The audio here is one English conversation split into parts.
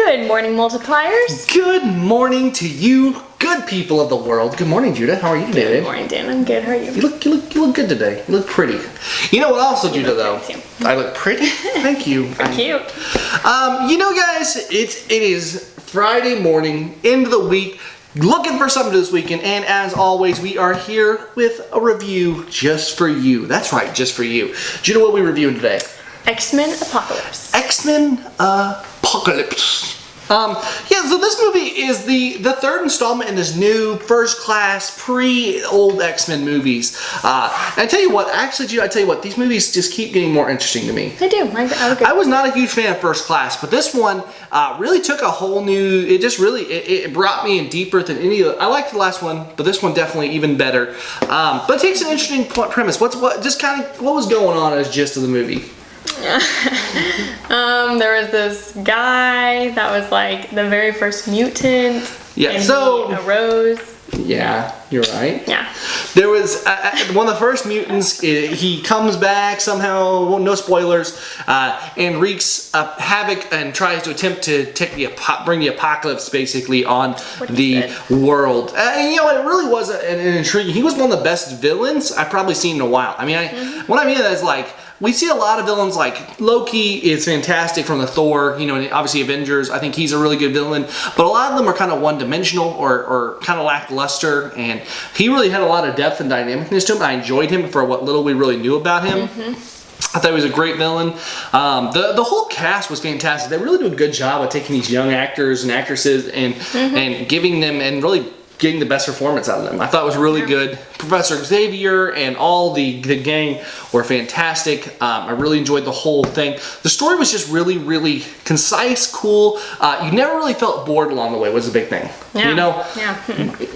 Good morning, multipliers. Good morning to you, good people of the world. Good morning, Judah. How are you today? Good morning, Dan. I'm good. How are you? You look good today. You look pretty. You know what also, Judah, though? I look pretty? Thank you. Thank you. You know, guys, it is Friday morning, end of the week, looking for something this weekend, and as always, we are here with a review just for you. That's right, just for you. Judah, what are we reviewing today? XMEN Apocalypse. XMEN Apocalypse. So this movie is the third installment in this new first-class pre-old X-Men movies. And I tell you what, actually, Jude, I tell you what, these movies just keep getting more interesting to me. I do. I was not a huge fan of First Class, but this one really took a whole new. It just really it brought me in deeper than any of. I liked the last one, but this one definitely even better. But it takes an interesting premise. What was going on as gist of the movie? There was this guy that was like the very first mutant. Yeah, and so he arose. Yeah, you're right. Yeah. There was one of the first mutants. He comes back somehow, well, no spoilers, and wreaks havoc and tries to attempt to bring the apocalypse basically on the world. And you know what? It really was an intriguing. He was one of the best villains I've probably seen in a while. I mean, what I mean is like. We see a lot of villains like Loki is fantastic from the Thor, you know, and obviously Avengers. I think he's a really good villain, but a lot of them are kind of one-dimensional or kind of lackluster, and he really had a lot of depth and dynamicness to him. I enjoyed him for what little we really knew about him. I thought he was a great villain. The whole cast was fantastic. They really do a good job of taking these young actors and actresses and giving them and really getting the best performance out of them. I thought it was really good. Professor Xavier and all the gang were fantastic. I really enjoyed the whole thing. The story was just really, really concise, cool. You never really felt bored along the way was the big thing. Yeah. You know? Yeah.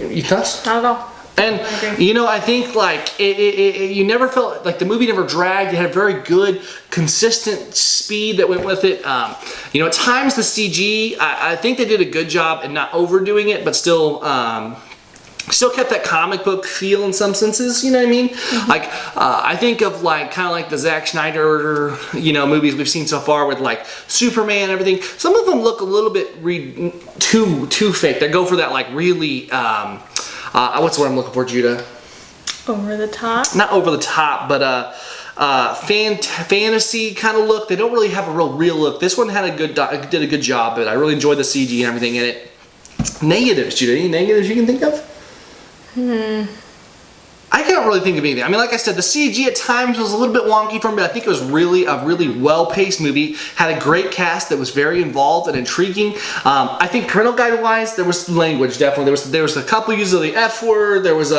You thought? Not at all. And, you know, I think, like, you never felt, like, the movie never dragged. It had very good, consistent speed that went with it. You know, at times the CG, I think they did a good job in not overdoing it, but still kept that comic book feel in some senses, you know what I mean? Like, I think of, like, kind of like the Zack Snyder, you know, movies we've seen so far with, like, Superman and everything. Some of them look a little bit too fake. They go for that, like, really... what's the word I'm looking for, Judah? Over the top? Not over the top, but fantasy kind of look. They don't really have a real look. This one had did a good job, but I really enjoyed the CG and everything in it. Negatives, Judah. Any negatives you can think of? I can't really think of anything. I mean, like I said, the CG at times was a little bit wonky for me, but I think it was really a really well-paced movie. Had a great cast that was very involved and intriguing. I think parental guide-wise, there was language, definitely. There was a couple uses of the F word. There was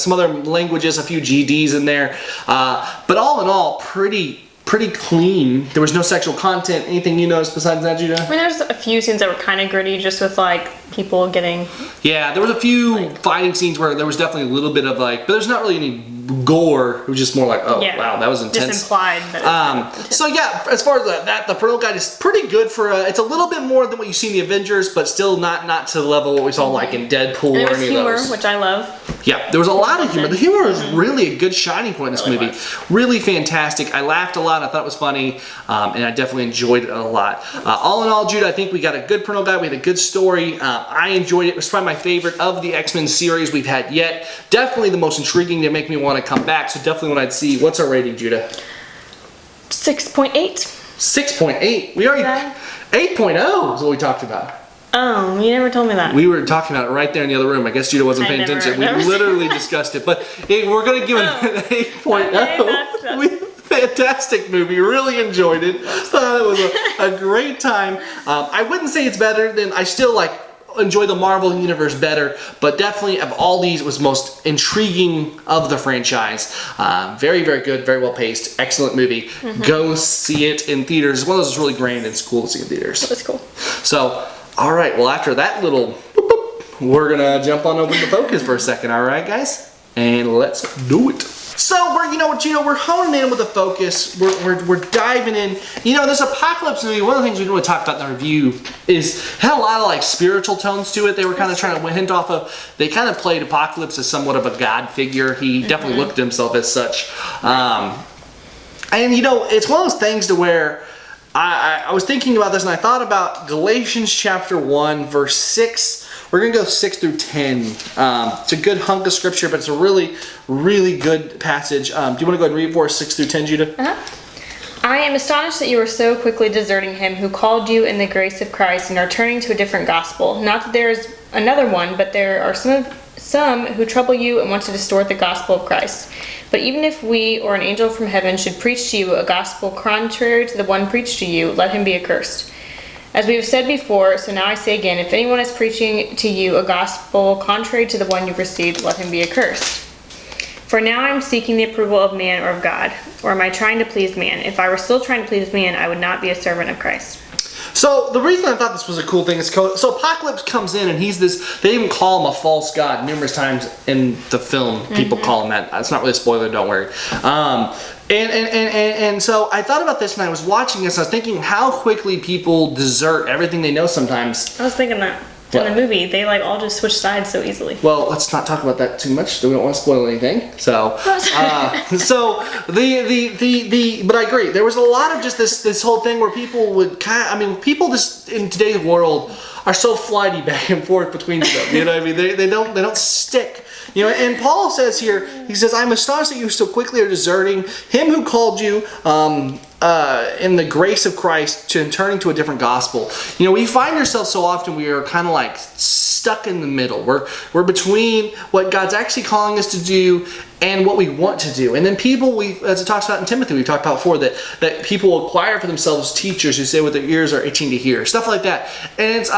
some other languages, a few GDs in there. But all in all, pretty clean. There was no sexual content. Anything you noticed besides that, Judah? I mean, there's a few scenes that were kind of gritty, just with like people getting. Yeah, there was a few fighting scenes where there was definitely a little bit of like, but there's not really any gore. It was just more like, oh wow, that was intense. Just implied. But so yeah, as far as the parental guide is pretty good for. It's a little bit more than what you see in the Avengers, but still not to the level what we saw like in Deadpool or any humor, of those. Which I love. Yeah, there was a lot of humor. The humor was really a good shining point in this movie. Really fantastic. I laughed a lot. I thought it was funny, and I definitely enjoyed it a lot. All in all, Jude, I think we got a good parental guide. We had a good story. I enjoyed it. It was probably my favorite of the X-Men series we've had yet. Definitely the most intriguing to make me want to come back. So definitely when I'd see. What's our rating, Judah? 6.8. 6.8. We already 8.0 is what we talked about. Oh, you never told me that. We were talking about it right there in the other room. I guess Judah wasn't paying attention. We literally discussed it. But we're going to give it an 8.0. Fantastic movie. Really enjoyed it. Thought it was a great time. I wouldn't say it's better than... I still enjoy the Marvel Universe better, but definitely of all these was most intriguing of the franchise. Very, very good, very well paced, excellent movie. Go see it in theaters. It's one of those really grand and cool to see in theaters. That was cool. So, all right, well after that little boop, boop, we're gonna jump on over to Focus for a second, all right guys? And let's do it. So we're honing in with the focus. We're diving in. You know, this Apocalypse movie, one of the things we really talked about in the review is had a lot of like spiritual tones to it. They were kind of trying to hint off of, they kind of played Apocalypse as somewhat of a god figure. He definitely looked at himself as such. And you know, it's one of those things to where I was thinking about this, and I thought about Galatians chapter 1, verse 6. We're going to go 6 through 10. It's a good hunk of scripture, but it's a really, really good passage. Do you want to go ahead and read for us 6 through 10, Judah? I am astonished that you are so quickly deserting him who called you in the grace of Christ and are turning to a different gospel. Not that there is another one, but there are some who trouble you and want to distort the gospel of Christ. But even if we or an angel from heaven should preach to you a gospel contrary to the one preached to you, let him be accursed. As we have said before, so now I say again, if anyone is preaching to you a gospel contrary to the one you've received, let him be accursed. For now I am seeking the approval of man or of God, or am I trying to please man? If I were still trying to please man, I would not be a servant of Christ. So the reason I thought this was a cool thing is so Apocalypse comes in and he's this. They even call him a false god numerous times in the film. People call him that. It's not really a spoiler. Don't worry. And so I thought about this and I was watching this. I was thinking how quickly people desert everything they know. Sometimes I was thinking that. In the movie, they like all just switch sides so easily. Well, let's not talk about that too much. We don't want to spoil anything. So, but I agree. There was a lot of just this whole thing where people would people just in today's world are so flighty back and forth between them. You know what I mean? They don't stick. You know, and Paul says here, he says, I'm astonished that you so quickly are deserting him who called you in the grace of Christ to turning to a different gospel. You know, we find ourselves so often we are kind of like stuck in the middle. We're between what God's actually calling us to do and what we want to do. And then people, as it talks about in Timothy, we've talked about before, that people acquire for themselves teachers who say what their ears are itching to hear. Stuff like that. And it's,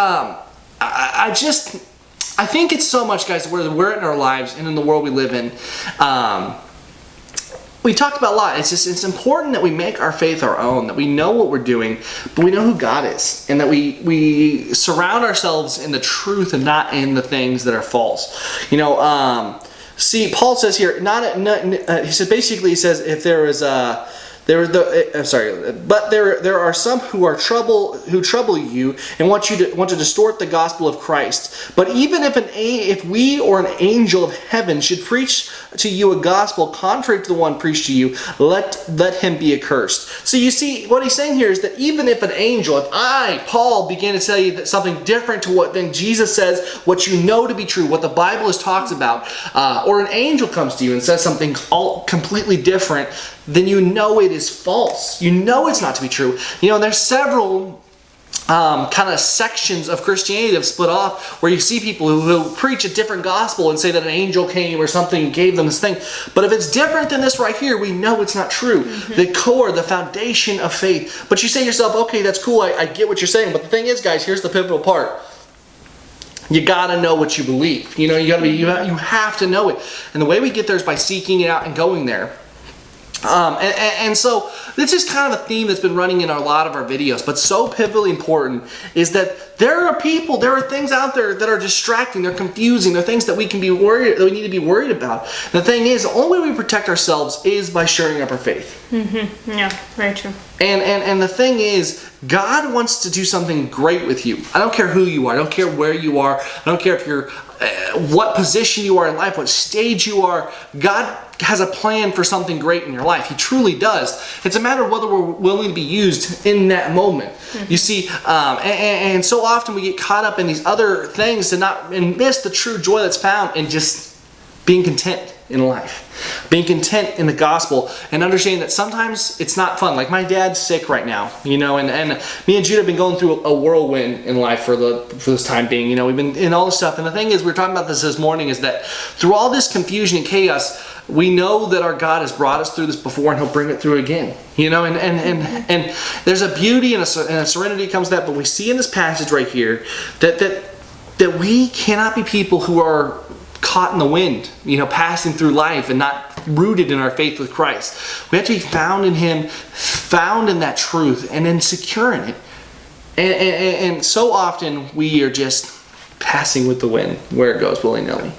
I think it's so much, guys, where we're in our lives and in the world we live in. We talked about a lot. It's important that we make our faith our own, that we know what we're doing, but we know who God is, and that we surround ourselves in the truth and not in the things that are false. You know, see, Paul says here, he says if there is a but there are some who trouble you and want to distort the gospel of Christ. But even if we or an angel of heaven should preach to you a gospel contrary to the one preached to you, let him be accursed. So you see, what he's saying here is that even if an angel, if I, Paul, begin to tell you that something different to what then Jesus says, what you know to be true, what the Bible talks about, or an angel comes to you and says something all completely different, then you know it is false. You know it's not to be true. You know, there's several kind of sections of Christianity that have split off where you see people who preach a different gospel and say that an angel came or something and gave them this thing. But if it's different than this right here, we know it's not true. The core, the foundation of faith. But you say to yourself, okay, that's cool. I get what you're saying. But the thing is, guys, here's the pivotal part. You gotta know what you believe. You know, you have to know it. And the way we get there is by seeking it out and going there. And so this is kind of a theme that's been running in a lot of our videos, but so pivotally important is that there are things out there that are distracting, they're confusing, they're things that we need to be worried about. The thing is, the only way we protect ourselves is by shoring up our faith. Yeah, very true. And the thing is, God wants to do something great with you. I don't care who you are, I don't care where you are, I don't care if you're what position you are in life, what stage you are. God has a plan for something great in your life. He truly does. It's a matter of whether we're willing to be used in that moment. You see, and so often we get caught up in these other things and miss the true joy that's found in just being content in life, being content in the gospel, and understanding that sometimes it's not fun. Like my dad's sick right now, you know, and me and Judah have been going through a whirlwind in life for this time being. You know, we've been in all this stuff, and the thing is, we were talking about this morning, is that through all this confusion and chaos, we know that our God has brought us through this before, and He'll bring it through again. You know, and there's a beauty and a serenity comes to that. But we see in this passage right here that we cannot be people who are caught in the wind, you know, passing through life and not rooted in our faith with Christ. We have to be found in Him, found in that truth, and then secure in it. And so often we are just passing with the wind where it goes willy-nilly.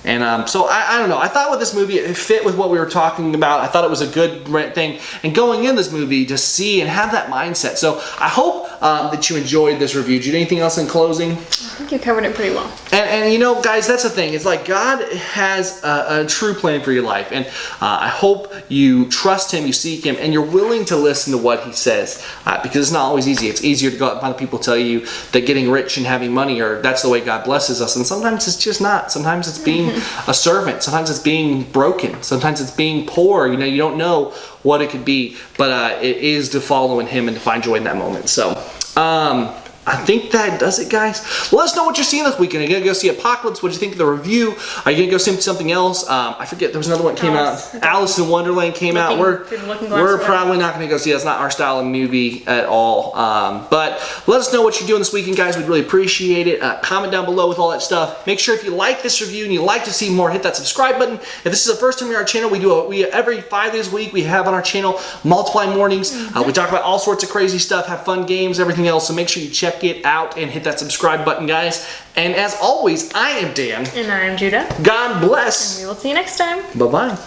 And so I don't know. I thought with this movie it fit with what we were talking about. I thought it was a good thing. And going in this movie to see and have that mindset. So I hope that you enjoyed this review. Did you do anything else in closing? think you covered it pretty well. And you know, guys, that's the thing. It's like God has a true plan for your life. And I hope you trust Him, you seek Him, and you're willing to listen to what He says. Because it's not always easy. It's easier to go out and find people tell you that getting rich and having money, or that's the way God blesses us. And sometimes it's just not. Sometimes it's being a servant. Sometimes it's being broken. Sometimes it's being poor. You know, you don't know what it could be. But it is to follow in Him and to find joy in that moment. So, I think that does it, guys. Let us know what you're seeing this weekend. Are you going to go see Apocalypse? What did you think of the review? Are you going to go see something else? I forget. There was another one that came out. Alice in Wonderland came out. We're probably not going to go see it. That's not our style of movie at all. But let us know what you're doing this weekend, guys. We'd really appreciate it. Comment down below with all that stuff. Make sure if you like this review and you like to see more, hit that subscribe button. If this is the first time you're on our channel, we every 5 days a week we have on our channel Multiply Mornings. We talk about all sorts of crazy stuff, have fun games, everything else. So make sure you check it out and hit that subscribe button, guys. And as always, I am Dan. And I'm Judah. God bless. And we will see you next time. Bye-bye.